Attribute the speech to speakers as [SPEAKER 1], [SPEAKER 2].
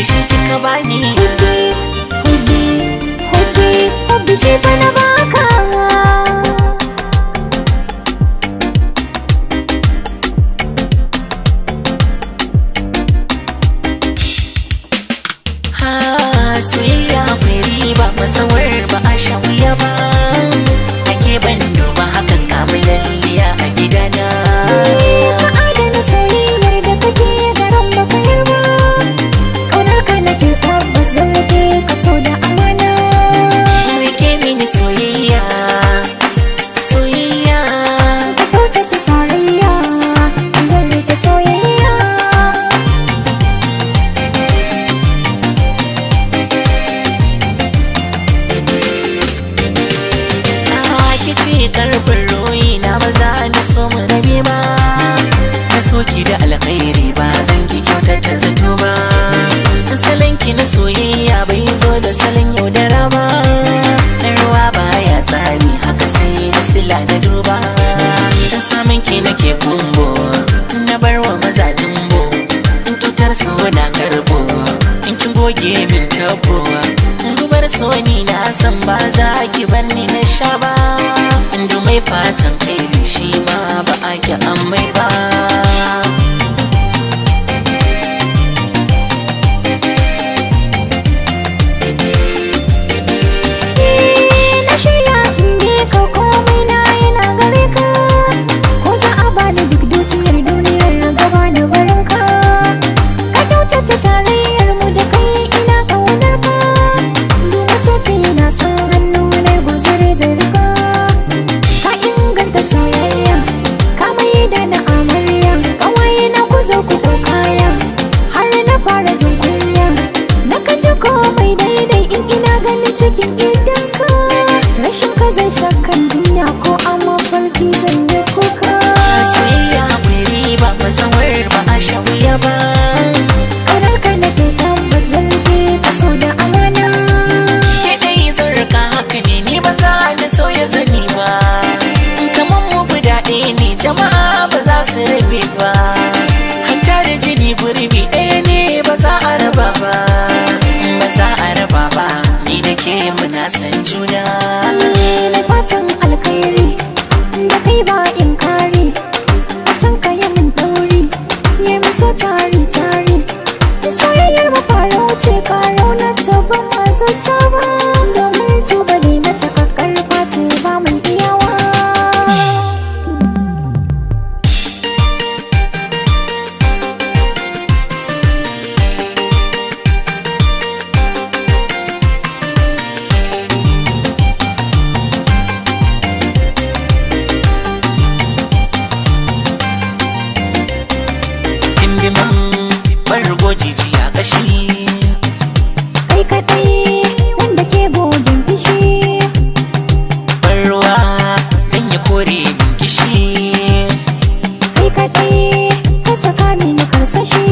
[SPEAKER 1] shi kika bani.
[SPEAKER 2] Hubbi shi fa na baka.
[SPEAKER 1] Soyayya akwai riba matsawar ba a sha wuya ba. Ake ban duba hakan kamalalliya a gidana.
[SPEAKER 2] Ka adana soyayyar da kake garan baka yarba. Kaunar ka nake tabbas zan rike ka so da amana.
[SPEAKER 1] Rike mini soyayya, soyayya.
[SPEAKER 2] Ka kyautata tarayya zan rike soyayya.
[SPEAKER 1] Kice karfin royi na ba za na so mu rabe ba. Na soki da alkhairi ba zan ki kyautata zato ba. Salanki na soyayya bai zo da salon yaudara ba. Na ruwa baya tsami haka sai da sila na duba. Dan samun ki nake kumbo na bar wa mazajin bo. In tutar so na karbo in kin goge min tabo. Gubar so ni na san ba za ki bar ni na sha ba. Indu mai fatan kai shi ma ba a ki amai ba.
[SPEAKER 2] Na shirya inda ka komai na yana gare ka. Ko za a bani duk dukiyar duniyar gaba da barin ka. Ka kyautata tarayyar mu da kai ina ƙaunar ka. Duba tafi na san hannu na guzuri zai rika. Ka inganta soyayya ka mai da na amarya. Ƙawaye na ku zo ku kaya har na fara jin kunya. Na ka ji komai daidai in ina ganin cikin idanka. Rashin ka zai sakan jinya ko a mafarki zan yi kuka.
[SPEAKER 1] Soyayya akwai riba matsawar ba a sha wuya ba.
[SPEAKER 2] Ƙaunar ka nake tabbas zan rike ka so da amana.
[SPEAKER 1] Ke dai zarka haka ne ni ba za na sauya zani ba. Kaman mu guda ɗaya ne jama'a ba za su rabe ba. Hanta da jini gurbi ɗaya ne ba za a raba ba. Ba za a raba ba ni da ke muna san juna.
[SPEAKER 2] Na fatan alkhairi da kai ba in kare. San ka yi min ɗauri yi min so tari. Soyayyar mu fara wuce ƙarau na taba masu taba. Domin tubali na takakkar face ba mai iyawa.
[SPEAKER 1] Bargo jijiya kashi
[SPEAKER 2] Kai kaɗai wanda ke gogin fishi.
[SPEAKER 1] barwa dan ya kore min kishi.
[SPEAKER 2] Kai kaɗai ka saka mini karsashi.